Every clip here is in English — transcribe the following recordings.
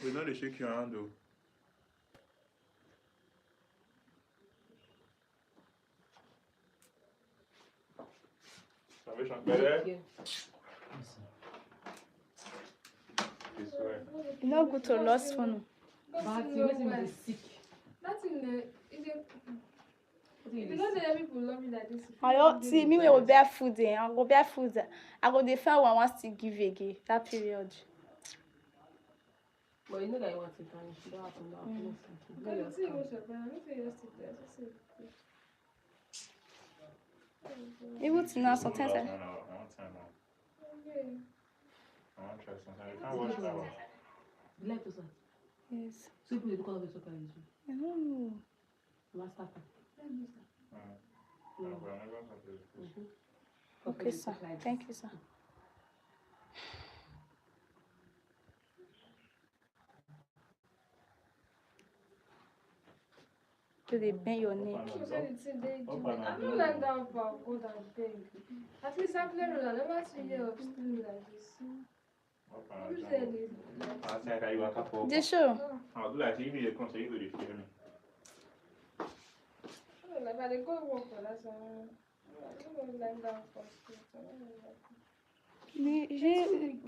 We know they shake your hand though. Salvation, better. This way. It's not good to lose phone. But you sick. Nothing you know that people love you like this. I don't see me will bear food there. I go bear food. I go defend one wants to give again that period. But you know that you want to finish. You don't have to know. But see what's your plan. Let me just sit there. Even to now, sometimes I want time out. Okay. I want to try something. I can't watch that one. You like to say? yes. So people do call of soccer is you. I don't know. Master. Okay, sir. Thank you, sir. Do they bend your neck? I don't like that about God and beg. At least I've learned I never see you of stealing like this. They show. I'll do like you need a concert, you will hear me. Like I go work for that song. I don't like that for school.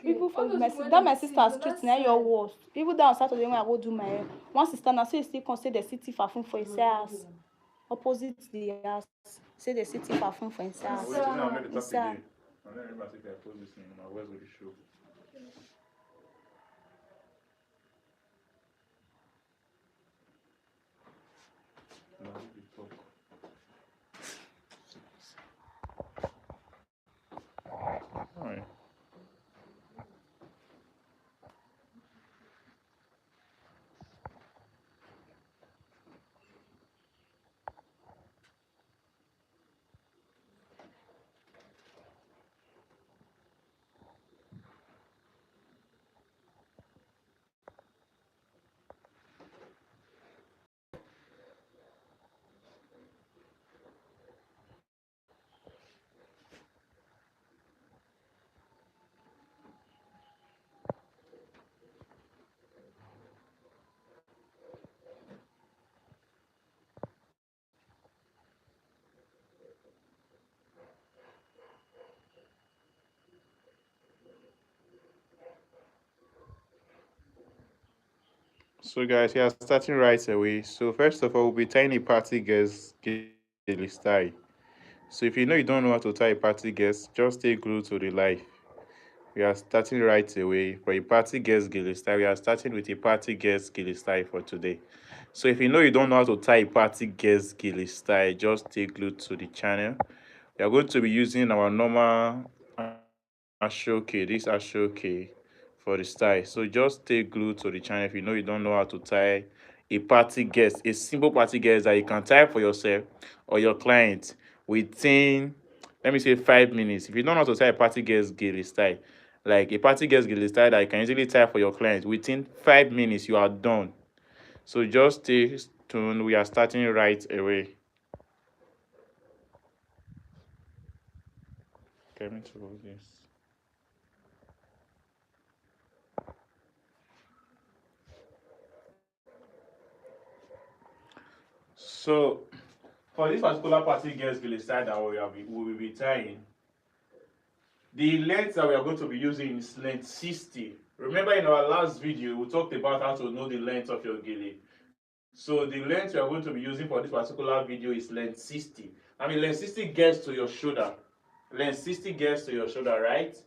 Even for my sister's street now your worst. Even down Saturday when I go do my hair. One sister now say still consider the city perfume for his house. Opposite the house. Say the city perfume for his house. Wait, I'll make the top today. And then remember if I post this thing, my words will show. Alright. So guys, we are starting right away. So first of all, we'll be tying a party guest Gele style. So if you know you don't know how to tie a party guest, just stay glued to the live. We are starting right away for a party guest Gele style. We are starting with a party guest Gele style for today. So if you know you don't know how to tie a party guest Gele style, just stay glued to the channel. We are going to be using our normal ashoke, this ashoke for the style. So just stay glued to the channel if you know you don't know how to tie a party guest, a simple party guest that you can tie for yourself or your client within, let me say, 5 minutes. If you don't know how to tie a party guest Gele style, like a party guest Gele style that you can easily tie for your client within 5 minutes, you are done. So just stay tuned. We are starting right away. Get me to this. So for this particular party guest Gele style that we will be tying, the length that we are going to be using is length 60. Remember in our last video, we talked about how to know the length of your gele. So the length we are going to be using for this particular video is length 60. I mean, length 60 gets to your shoulder. Length 60 gets to your shoulder, right?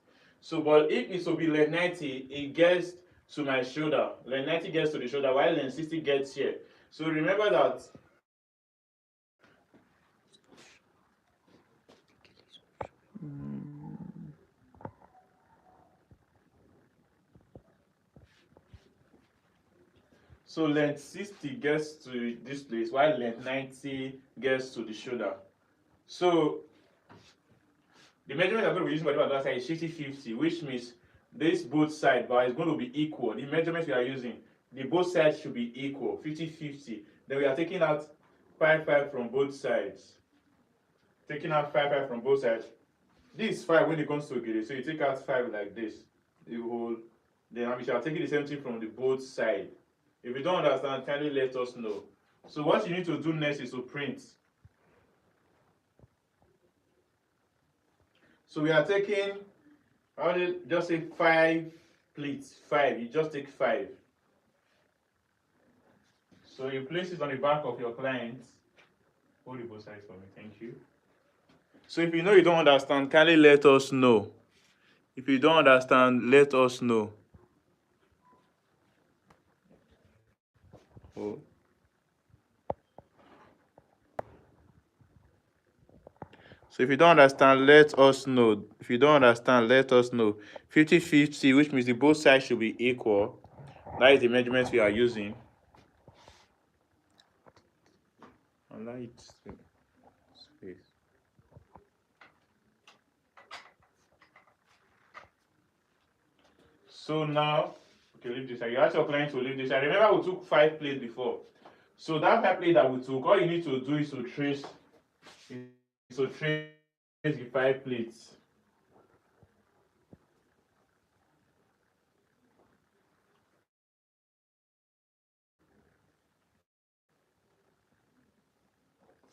So, but if it will be length 90, it gets to my shoulder. Length 90 gets to the shoulder, while length 60 gets here. So remember that. So length 60 gets to this place, while length 90 gets to the shoulder. So the measurement I'm going to be using for the other side is 50-50, which means this both sides, but it's going to be equal. The measurements we are using, the both sides should be equal, 50-50. Then we are taking out 5-5 from both sides. Taking out 5-5 from both sides. This is 5 when it comes to gele, so you take out 5 like this. You hold Then we shall take the same thing from the both side. If you don't understand, kindly let us know. So what you need to do next is to print. So we are taking, I will just say 5 pleats. 5. You just take 5. So you place it on the back of your client. Hold the both sides for me, thank you. So if you know you don't understand, kindly let us know. If you don't understand, let us know. Oh. So if you don't understand, let us know. If you don't understand, let us know. 50-50, which means the both sides should be equal. That is the measurement we are using. Light space. So now, okay, leave this side. You ask your client to leave this side. Remember, we took 5 plates before. So that 5 plate that we took, all you need to do is to trace the 5 plates.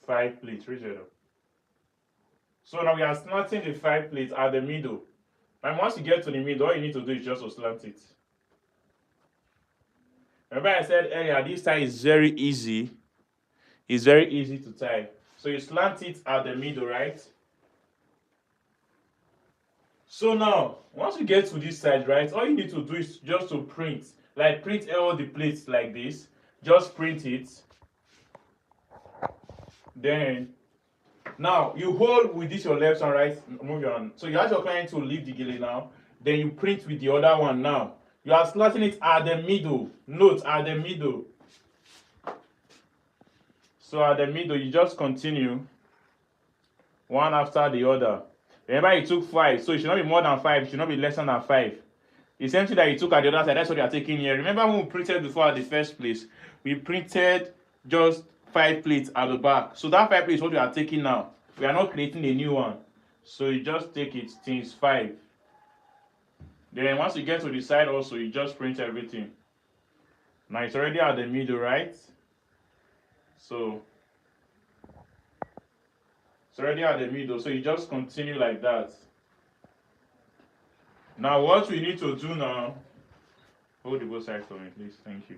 Five plates, raise it up. So now we are slanting the 5 plates at the middle. And once you get to the middle, all you need to do is just to slant it. Remember I said earlier, this tie is very easy. It's very easy to tie. So you slant it at the middle, right? So now, once you get to this side, right, all you need to do is just to print. Like print all the plates like this. Just print it. Then, now you hold with this your left hand, right? Move your hand. So you ask your client to leave the gele now. Then you print with the other one now. You are slanting it at the middle. Note, at the middle. So at the middle, you just continue one after the other. Remember, you took 5, so it should not be more than 5, it should not be less than 5. The same thing that you took at the other side, that's what you are taking here. Remember when we printed before at the first place, we printed just 5 plates at the back. So that 5 plates is what we are taking now. We are not creating a new one. So you just take it times 5. Then once you get to the side also, you just print everything. Now it's already at the middle, right? So it's already at the middle, so you just continue like that. Now what we need to do now, hold the both sides for me, please. Thank you.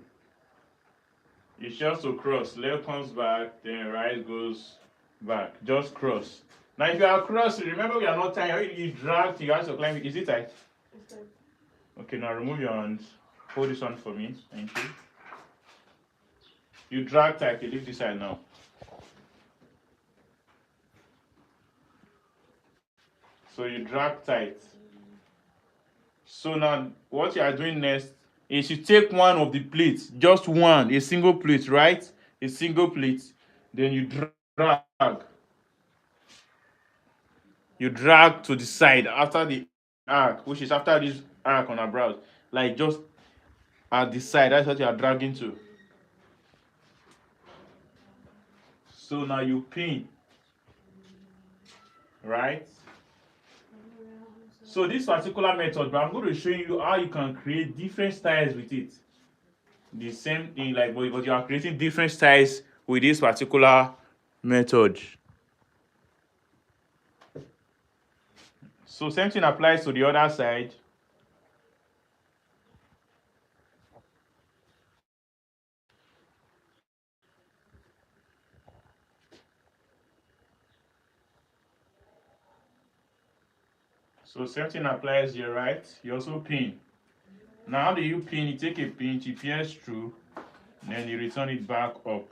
It's just to cross. Left comes back, then right goes back. Just cross. Now if you are crossing, remember we are not tying. You drag to your hands to climb. Is it tight? It's tight. Okay, now remove your hands. Hold this one for me. Thank you. You drag tight. You leave this side now. So you drag tight. So now what you are doing next is you take one of the plates, just one, a single plate, right? A single plate. Then you drag. You drag to the side after the arc, which is after this arc on our brows. Like just at the side, that's what you are dragging to. So now you pin, right? So this particular method, but I'm going to show you how you can create different styles with it. The same thing, like, but you are creating different styles with this particular method. So same thing applies to the other side. So same thing applies here, right? You also pin. Now how do you pin? You take a pinch, you pierce through, then you return it back up.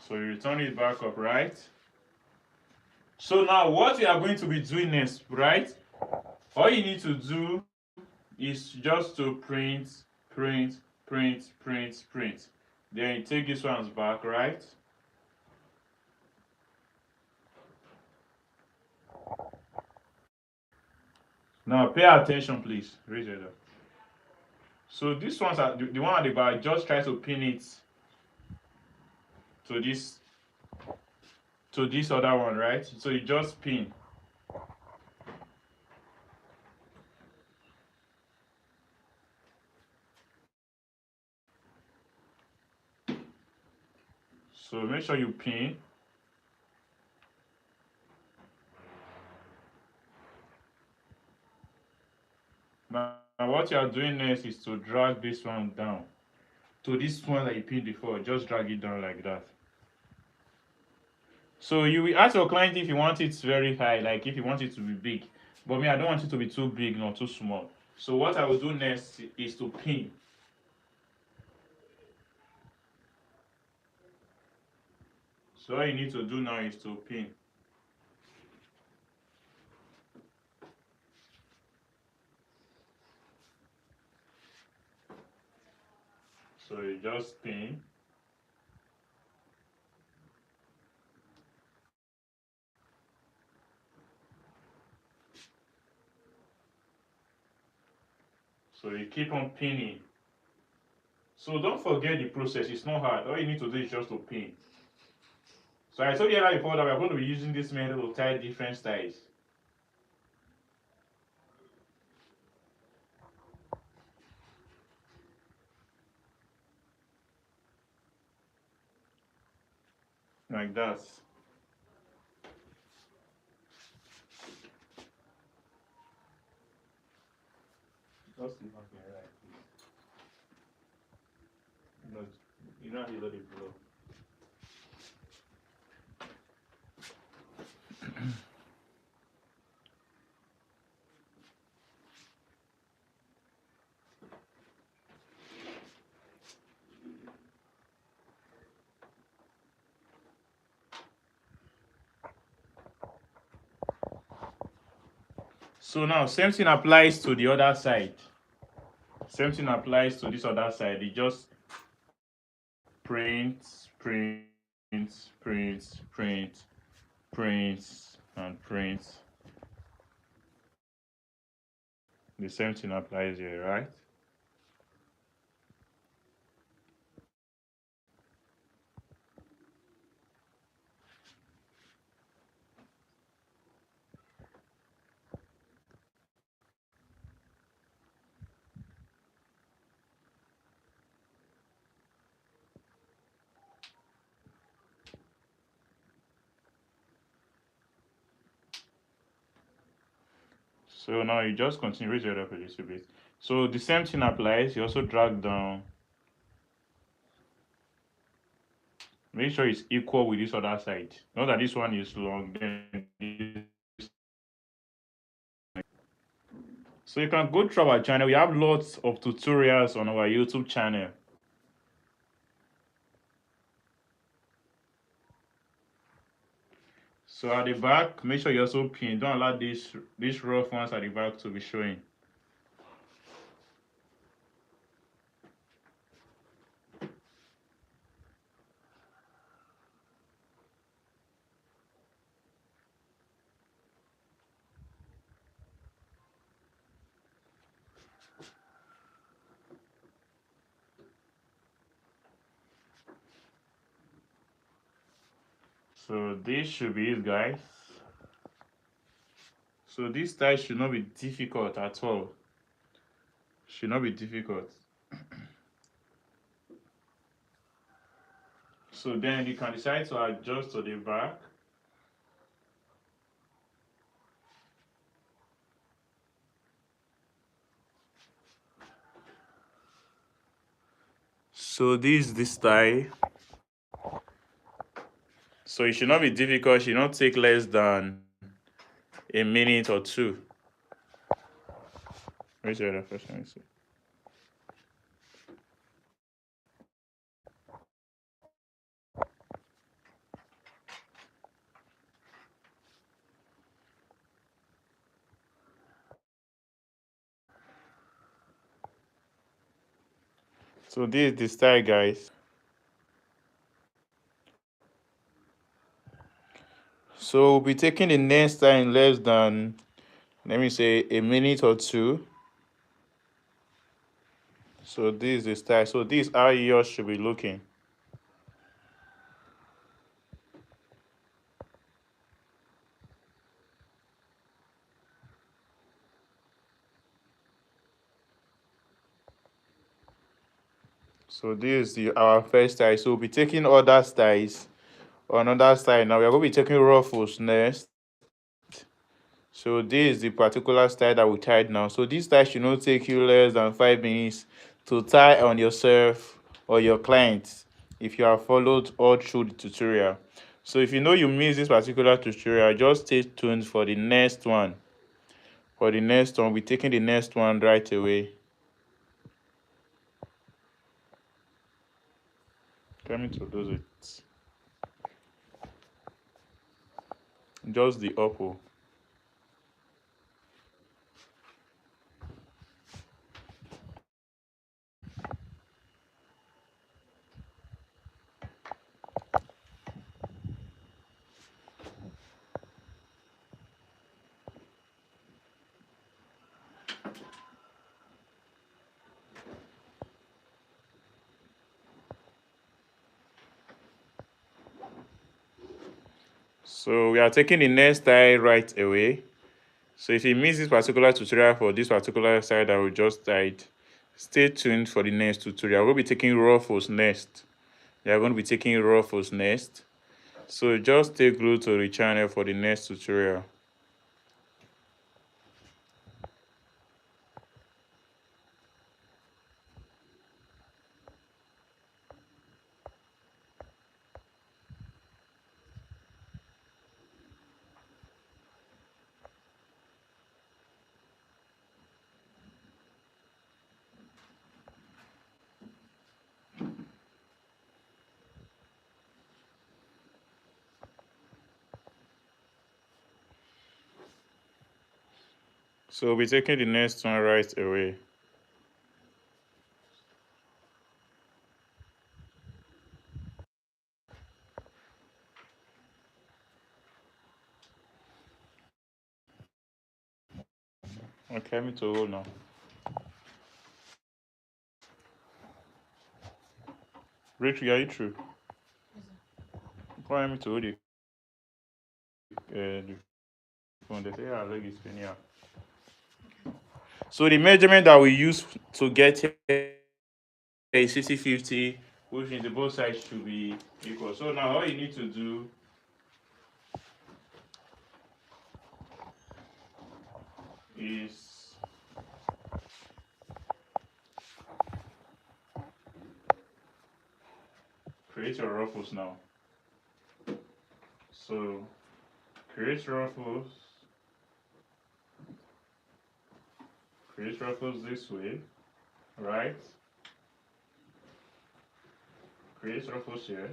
So you return it back up, right? So now what we are going to be doing next, right? All you need to do is just to print, print, print, print, print. Then you take this one's back, right? Now pay attention, please. Raise it up. So this one's at the one at the back, just try to pin it to this to this other one, right? So you just pin. So make sure you pin. Now what you are doing next is to drag this one down to this one that you pinned before. Just drag it down like that. So you will ask your client if you want it very high, like if you want it to be big. But me, I don't want it to be too big nor too small. So what I will do next is to pin. So all you need to do now is to pin. So you just pin. So you keep on pinning. So don't forget the process. It's not hard. All you need to do is just to pin. So I told you earlier before that we're going to be using this method to tie different styles. Like that. Just see if I can write this. No, you know how you let it blow. So now same thing applies to the other side. Same thing applies to this other side. You just print, print, print, print, print, and print. The same thing applies here, right? So now you just continue, raise your up a little bit. So the same thing applies. You also drag down. Make sure it's equal with this other side. Not that this one is long, then this. So you can go through our channel. We have lots of tutorials on our YouTube channel. So at the back, make sure you also pin. Don't allow these rough ones at the back to be showing. So this should be it, guys. So this style should not be difficult at all. Should not be difficult. So then you can decide to adjust to the back. So this is the style. So it should not be difficult. It should not take less than a minute or two. Where's the other first one? So this is the style, guys. So we'll be taking the next style in less than, let me say, a minute or two. So this is the style. So this is how yours should be looking. So this is our first style. So we'll be taking other styles on another side. Now we are going to be taking ruffles next. So this is the particular style that we tied now. So this style should not take you less than 5 minutes to tie on yourself or your clients if you have followed all through the tutorial. So if you know you missed this particular tutorial, just stay tuned for the next one. For the next one, we're taking the next one right away. Let me introduce it. Just the upper. So we are taking the next style right away. So if you miss this particular tutorial for this particular style that we just tied, stay tuned for the next tutorial. We'll be taking ruffles next. We are going to be taking ruffles next. So just stay glued to the channel for the next tutorial. So we'll be taking the next one right away. Okay, me to hold now. Rachel, are you true? Why me to hold the phone? They say our leg is spinning out. So the measurement that we use to get a 60-50, which means the both sides should be equal. So now all you need to do is create your ruffles now. So create ruffles this way, right? Create ruffles here.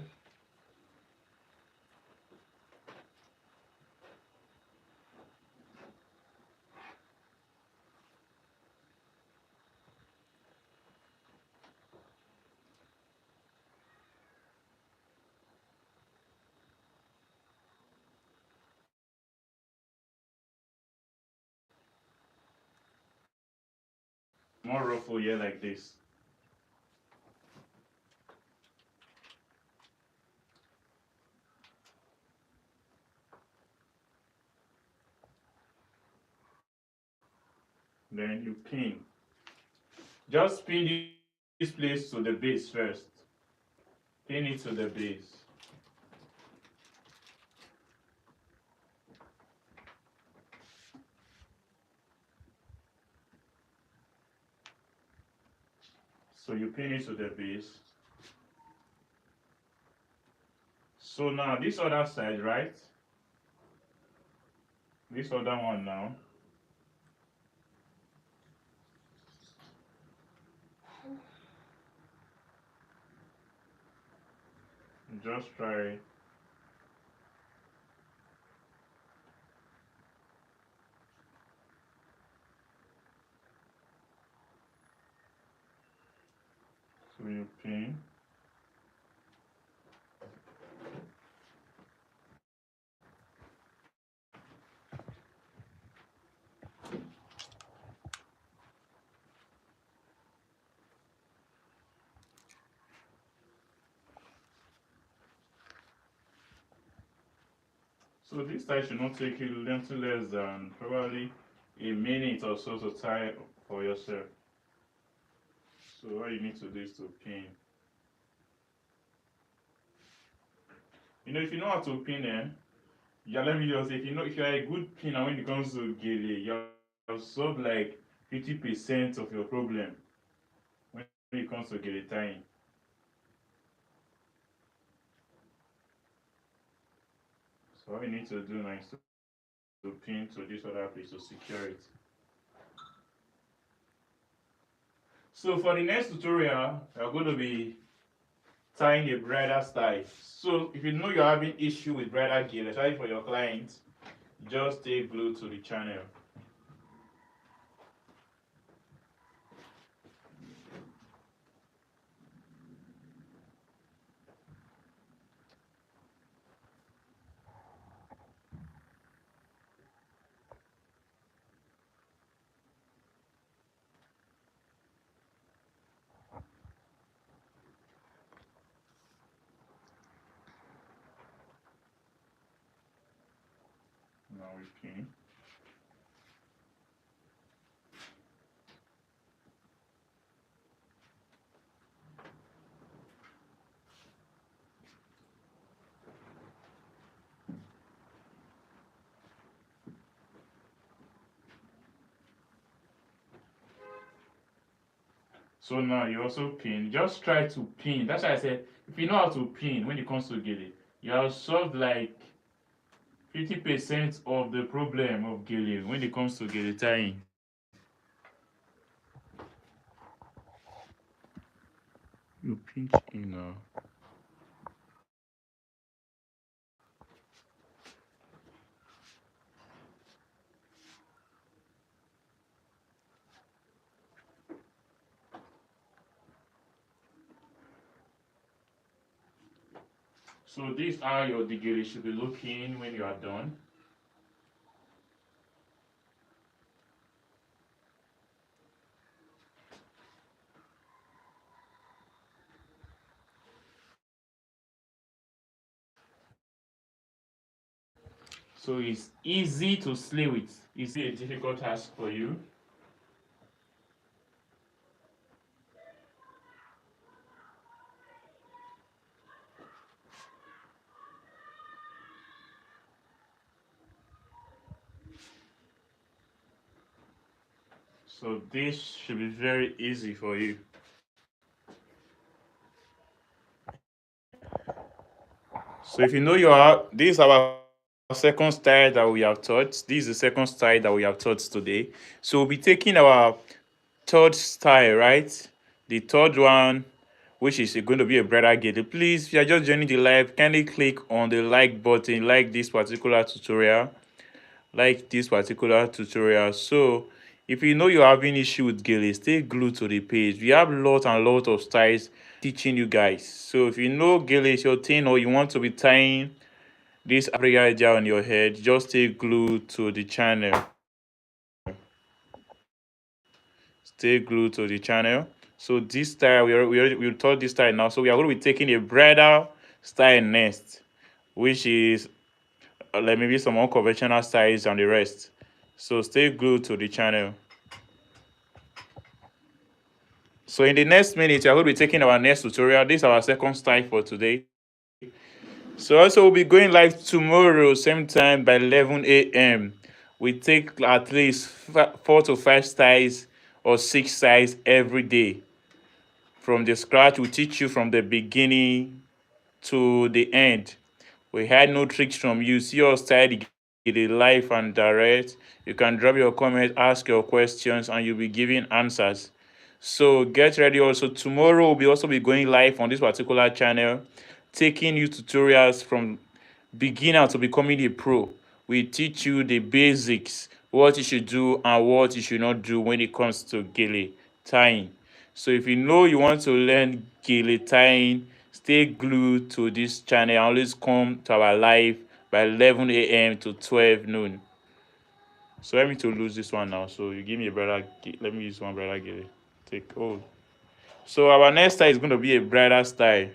More ruffle here like this. Then you pin. Just pin this place to the base first. Pin it to the base. So you pin it to the base. So now this other side, right? This other one now. Just try so you pin. So this tie should not take you little less than probably a minute or so to tie for yourself. So all you need to do is to pin. If you know how to pin, yeah, let me just say, if you're a good pinner when it comes to Gele, you have solved like 50% of your problem when it comes to Gele tying. So all you need to do now is to pin to this other place to secure it. So for the next tutorial, we're going to be tying a bridal style. So if you know you're having issue with bridal gear, especially for your clients, just stay glued to the channel. Now we pin. So now you also pin. Just try to pin. That's why I said if you know how to pin when it comes to Gele, you have solved like 50% of the problem of Gele when it comes to Gele tying. You pinch in now. So these are your the Gele should be looking when you are done. So it's easy to slay with. It's a difficult task for you. So this should be very easy for you. So if you know you are, this is our second style that we have taught. This is the second style that we have taught today. So we'll be taking our third style, right? The third one, which is going to be a brother gate. Please, if you are just joining the live, kindly click on the like button, like this particular tutorial. So if you know you're having issue with Gele, stay glued to the page. We have lots and lots of styles teaching you guys. So if you know Gele is your thing or you want to be tying this Africa on your head, just stay glued to the channel. Stay glued to the channel. So this style, we taught this style now. So we are going to be taking a bridal style next, which is like maybe some unconventional styles and the rest. So stay glued to the channel. So in the next minute, we are going to be taking our next tutorial. This is our second style for today. So also we'll be going live tomorrow, same time by 11 a.m. We take at least 4 to 5 styles or 6 styles every day. From the scratch, we teach you from the beginning to the end. We had no tricks from you. See your style, it is live and direct. You can drop your comments, ask your questions, and you'll be giving answers. So get ready. Also tomorrow we'll also be going live on this particular channel, taking you tutorials from beginner to becoming a pro. We teach you the basics, what you should do and what you should not do when it comes to Gele tying. So if you know you want to learn Gele tying, stay glued to this channel. Always come to our live by 11 a.m. to 12 noon. So let me to lose this one now. So you give me a brother. Let me use one brother Gele. Take hold. So our next style is going to be a bridal style.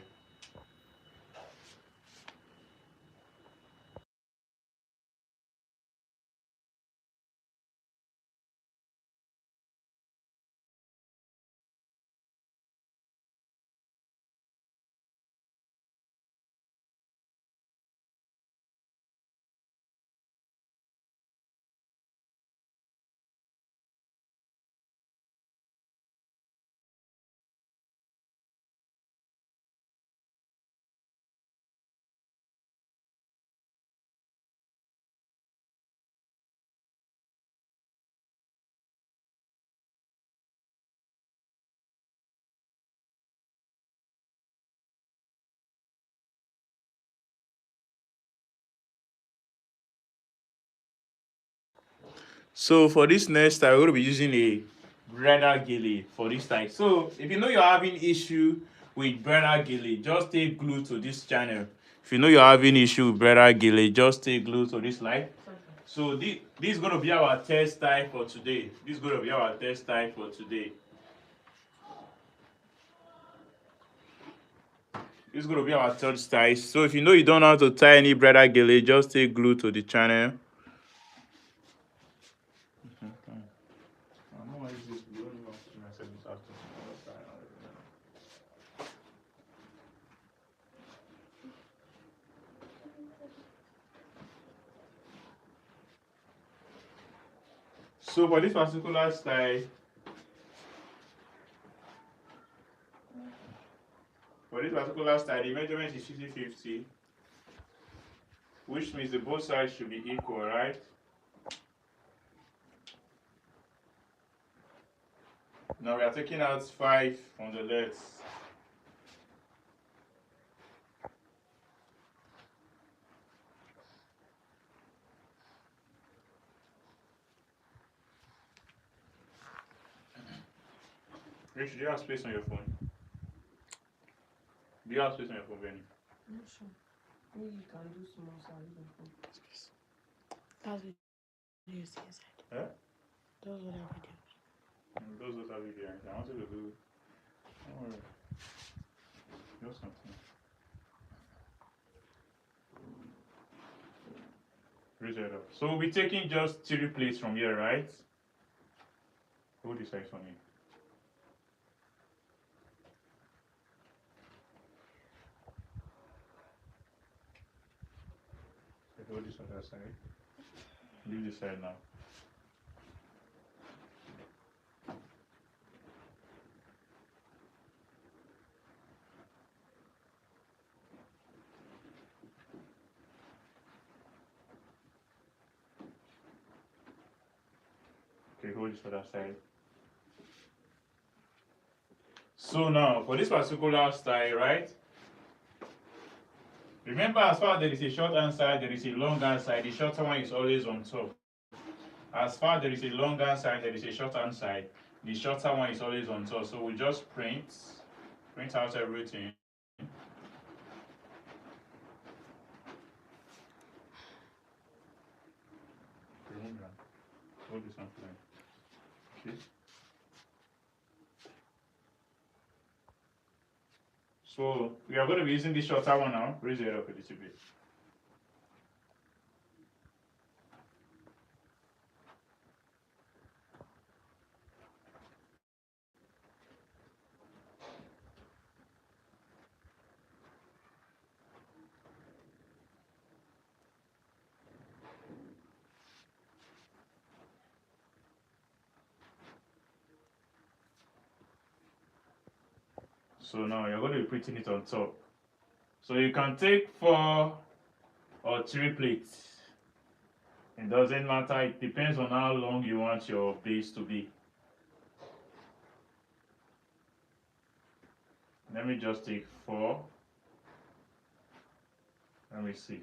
So for this next style, we're going to be using a bridal gele for this style. So if you know you're having issue with bridal gele, just stay glued to this channel. If you know you're having issue with bridal gele, just stay glued to this live. So this is going to be our test style for today. This is going to be our test style for today. This is going to be our third style. So if you know you don't know how to tie any bridal gele, just stay glued to the channel. So for this particular style, the measurement is 50-50, which means the both sides should be equal, right? Now we are taking out 5 on the left. Rich, do you have space on your phone? Do you have space on your phone, Benny? Not sure. Maybe you can do small size of them. That's what you see inside. Eh? Those other videos. Those are video. I wanted to do. Don't worry. Do something. Raise it up. So we'll be taking just 3 plates from here, right? Hold this side for me. Hold this other side. Leave this side now. Okay, hold this other side. So now, for this particular style, right? Remember, as far as there is a short hand side, there is a long hand side. The shorter one is always on top. As far as there is a long hand side, there is a short hand side. The shorter one is always on top. So we just print out everything. Hold this one for me. Okay. So we are going to be using the shorter one now. Raise it up a little bit. So now you're going to be printing it on top. So you can take 4 or 3 plates. It doesn't matter. It depends on how long you want your base to be. Let me just take 4. Let me see.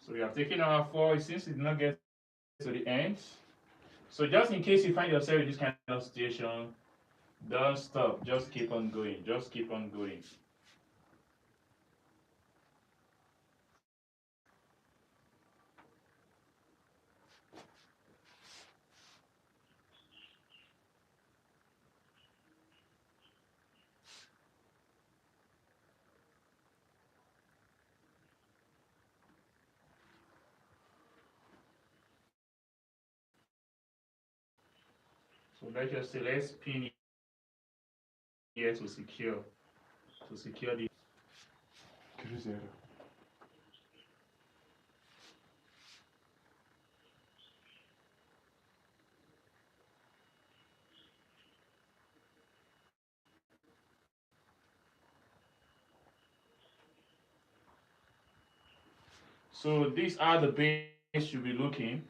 So we have taken our 4. Since it did not get to the end. So just in case you find yourself in this kind of situation, don't stop. Just keep on going. Just keep on going. So let's pin here to secure the. So these are the base should be looking.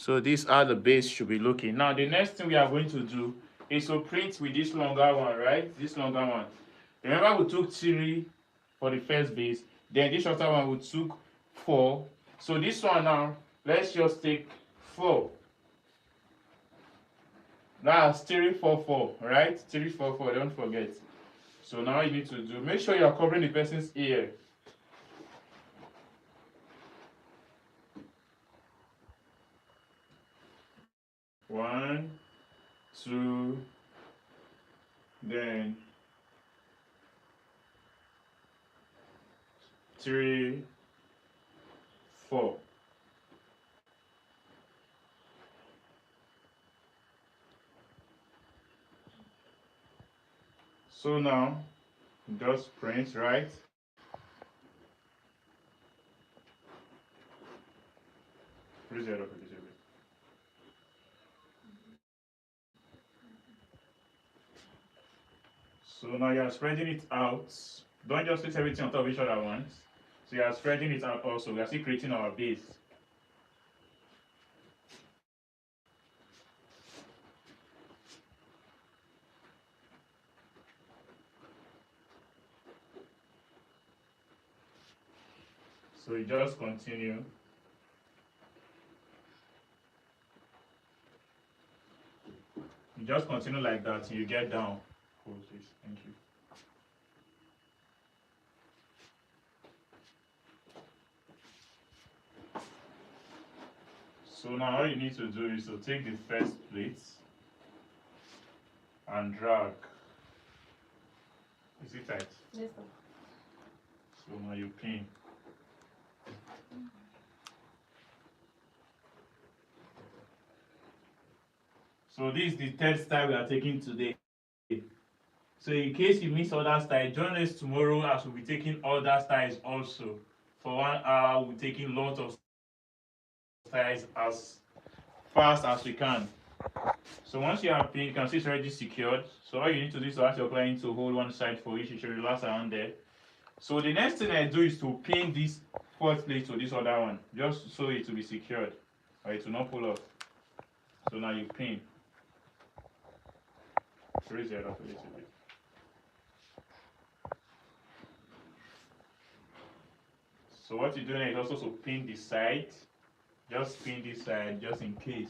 So these are the base should be looking. Now the next thing we are going to do is to print with this longer one, right? This longer one. Remember we took 3 for the first base, then this shorter one we took 4. So this one now, let's just take 4. That's 344, right? 344, don't forget. So now you need to do, make sure you are covering the person's ear. One, two, then 3, 4. So now, just print, right? Raise it up a little bit. So now you are spreading it out. Don't just place everything on top of each other at once. So you are spreading it out also. We are still creating our base. So you just continue. You just continue like that till you get down. Close this. Thank you. So now all you need to do is to take the first plate and drag. Is it tight? Yes, sir. So now you pin. So this is the third style we are taking today. So in case you miss other styles, join us tomorrow as we'll be taking other styles also. For 1 hour, we're taking lots of styles as fast as we can. So once you have pinned, you can see it's already secured. So all you need to do is to ask your client to hold one side for you. You should relax around there. So the next thing I do is to pin this fourth plate to this other one, just so it will be secured, or it will not pull off. So now you pin. Raise it up a little bit. So what you do now is also to pin the side. Just pin this side just in case.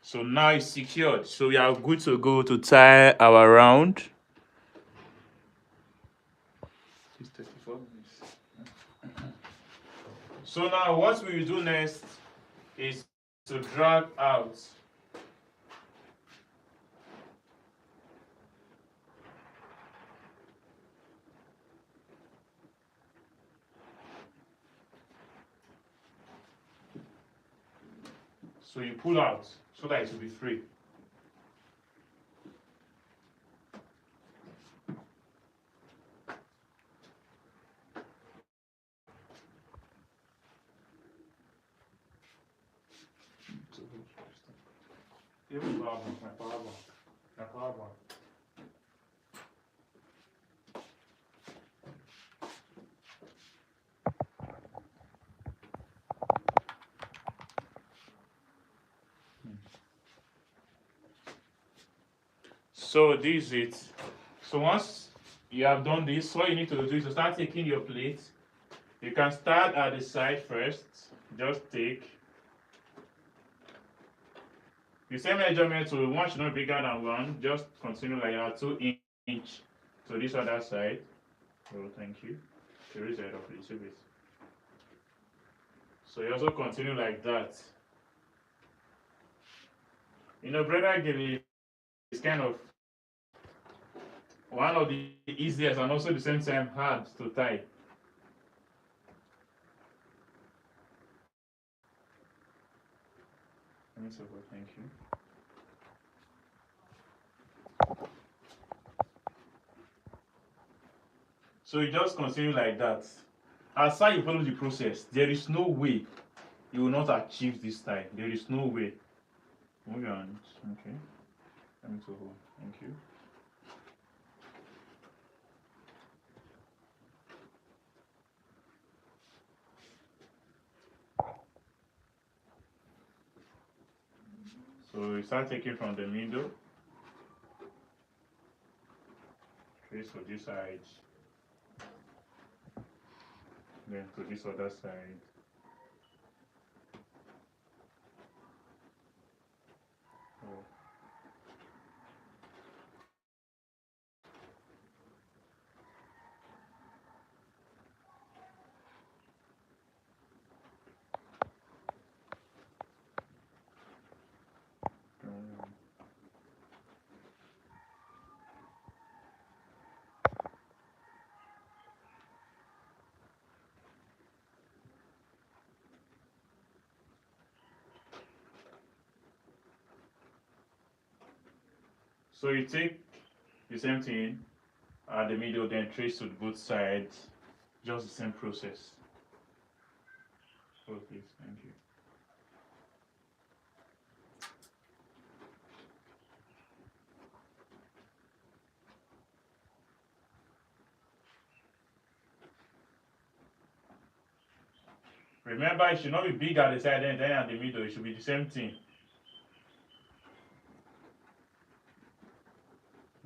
So now it's secured. So we are good to go to tie our round. It's 34 minutes. So now what we will do next is to drag out. So you pull out so that it will be free. So this is it. So once you have done this, what you need to do is to start taking your plate. You can start at the side first. Just take the same measurement to one should not be bigger than one. Just continue like that, 2 inch to this other side. Oh, thank you. Raise it up a little bit. So you also continue like that. You know, brother Gele is kind of one of the easiest and also the same time hard to tie. Thank you. So you just continue like that. As far you follow the process, there is no way you will not achieve this time. There is no way. Move on. Okay. Let me to hold. Thank you. start taking from the middle, trace to this side, then to this other side. Oh. So you take the same thing at the middle, then trace to both sides, just the same process. Oh, please, thank you. Remember, it should not be big at the side and then at the middle. It should be the same thing.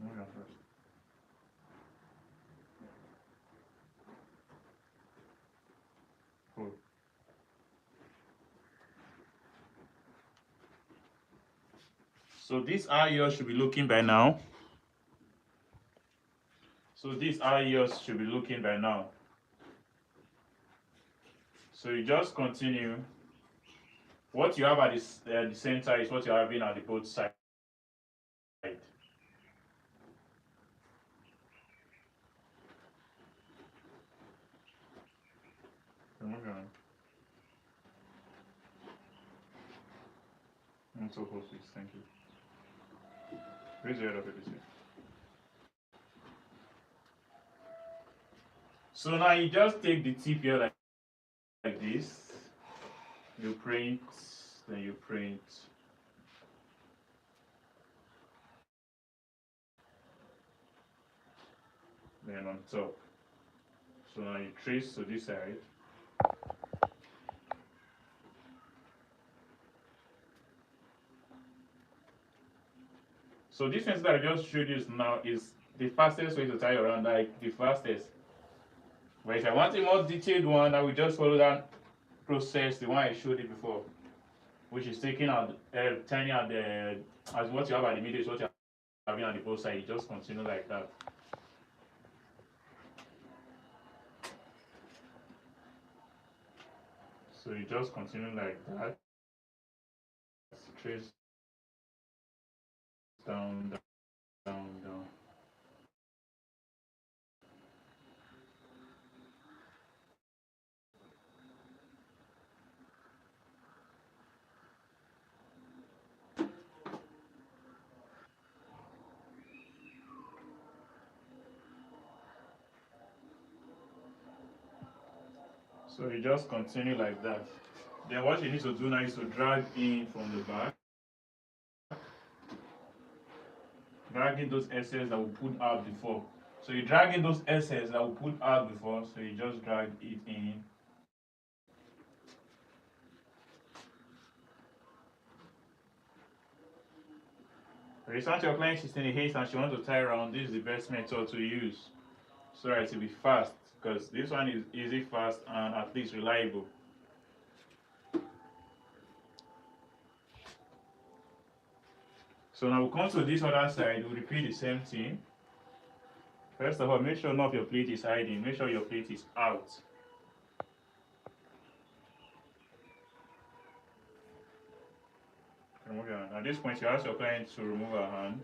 Move on first. Cool. So these are yours should be looking by now. So these are yours should be looking by now. So you just continue. What you have at the center is what you're having at the both sides. Move on. I'm so close, please. Thank you. Raise your head up a bit. So now you just take the tip here like this. You print, then you print. Then on top. So now you trace to this side. So this fence that I just showed you now is the fastest way to tie around, like the fastest. But if I want a more detailed one, I will just follow that process, the one I showed you before, which is taking out, turning out the, as what you have at the middle is what you have on the both side. You just continue like that. So you just continue like that. Trace down, down, down. So you just continue like that. Then what you need to do now is to drag in from the back. Drag in those excess that we put out before. So you drag in those excess that we put out before, so you just drag it in. For example, your client is in a haste and she wants to tie around, this is the best method to use. So that it will be fast, because this one is easy, fast, and at least reliable. So now we'll come to this other side, we'll repeat the same thing. First of all, make sure none of your plate is hiding, make sure your plate is out. Remove your hand. At this point, you ask your client to remove her hand.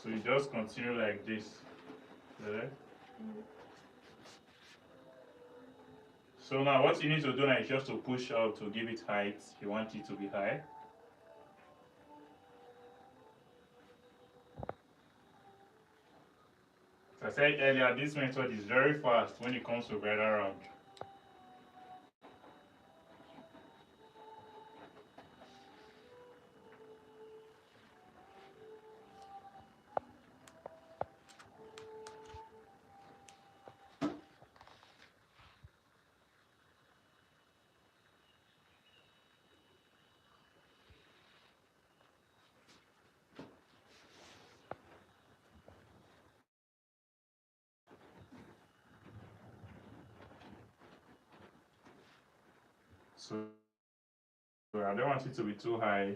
So you just continue like this. Okay? So now what you need to do now is just to push out to give it height. You want it to be high. As I said earlier, this method is very fast when it comes to bridal round. So I don't want it to be too high.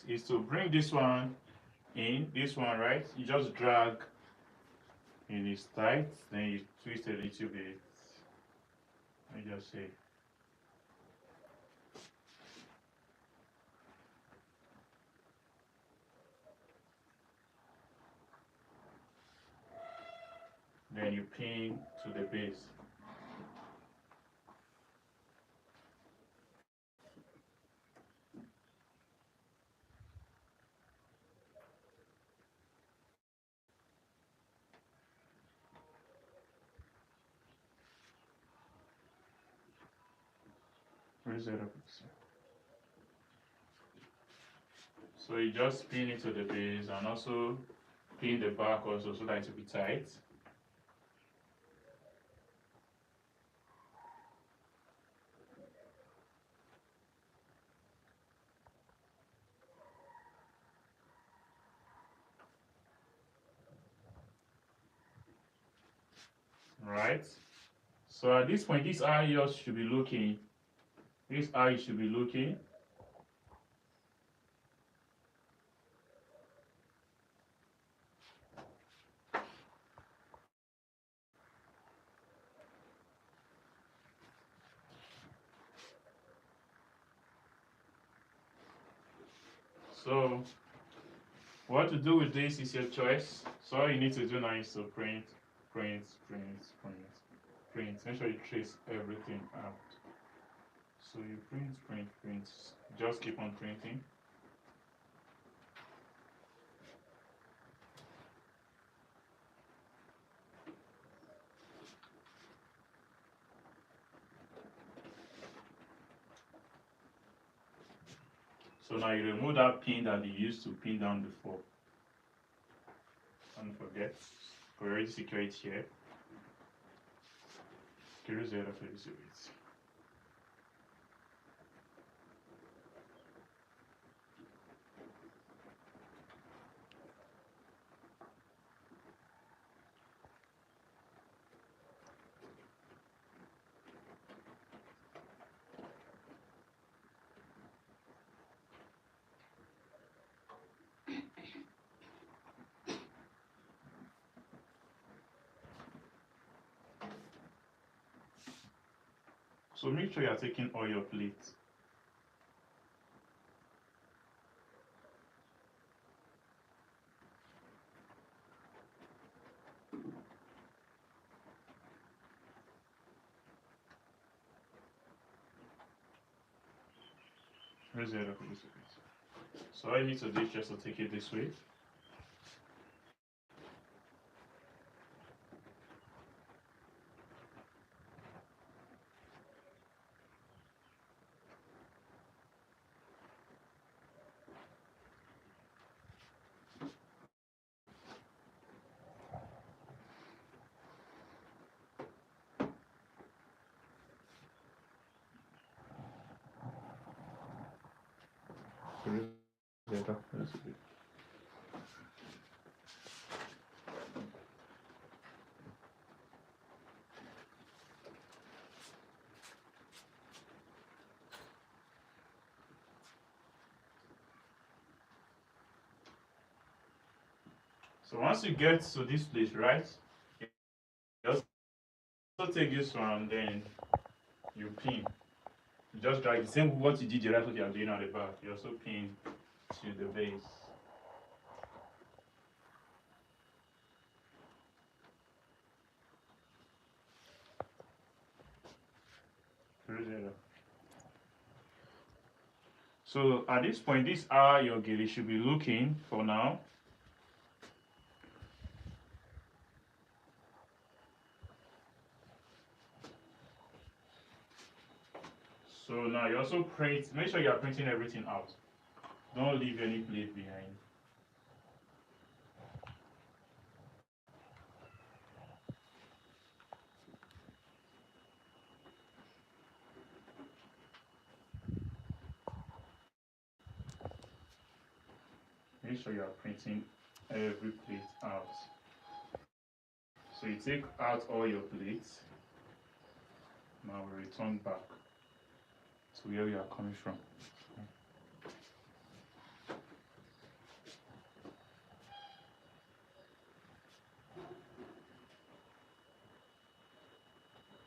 Is to bring this one in, this one, right? You just drag and it's tight, then you twist a little bit. Let me just say. Then you pin to the base. Raise it up. So you just pin it to the base and also pin the back also so that it will be tight. Right? So at this point, this is how yours should be looking. This is how it should be looking. So what to do with this is your choice. So all you need to do now is to print, print, print, print, print. Make sure you trace everything out. So you print, print, print. Just keep on printing. So now you remove that pin that you used to pin down before. Don't forget. We already secure it here. Secure the other place with it. So make sure you are taking all your plates. Where's the other place with it? So all you need to do is just to take it this way. Where's the other place with it? So once you get to this place, right? You also take this one, then you pin. You just drag the same what you did the right what you are doing at the back. You also pin to the base. Where's the other? So at this point, this is how your gele should be looking for now. So now you also print, make sure you are printing everything out. Don't leave any plate behind. Make sure you are printing every plate out. So you take out all your plates. Now we return back to where we are coming from.